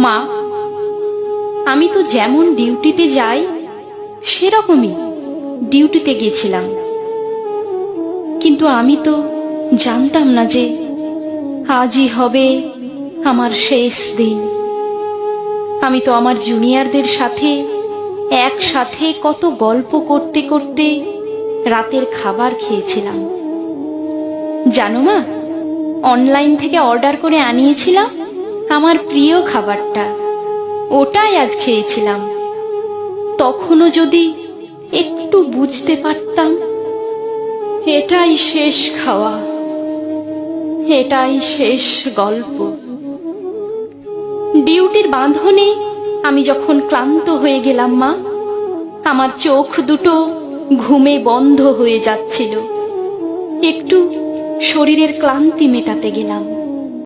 মা, আমি তো যেমন ডিউটিতে যাই সেরকমই ডিউটিতে গেছিলাম, কিন্তু আমি তো জানতাম না যে আজই হবে আমার শেষ দিন। আমি তো আমার জুনিয়রদের সাথে একসাথে কত গল্প করতে করতে রাতের খাবার খেয়েছিলাম। জানো মা, অনলাইন থেকে অর্ডার করে আনিয়েছিলাম আমার প্রিয় খাবারটা, ওটাই আজ খেয়েছিলাম। তখনও যদি একটু বুঝতে পারতাম এটাই শেষ খাওয়া, এটাই শেষ গল্প। ডিউটির বাঁধনে আমি যখন ক্লান্ত হয়ে গেলাম মা, আমার চোখ দুটো ঘুমে বন্ধ হয়ে যাচ্ছিল, একটু শরীরের ক্লান্তি মেটাতে গেলাম।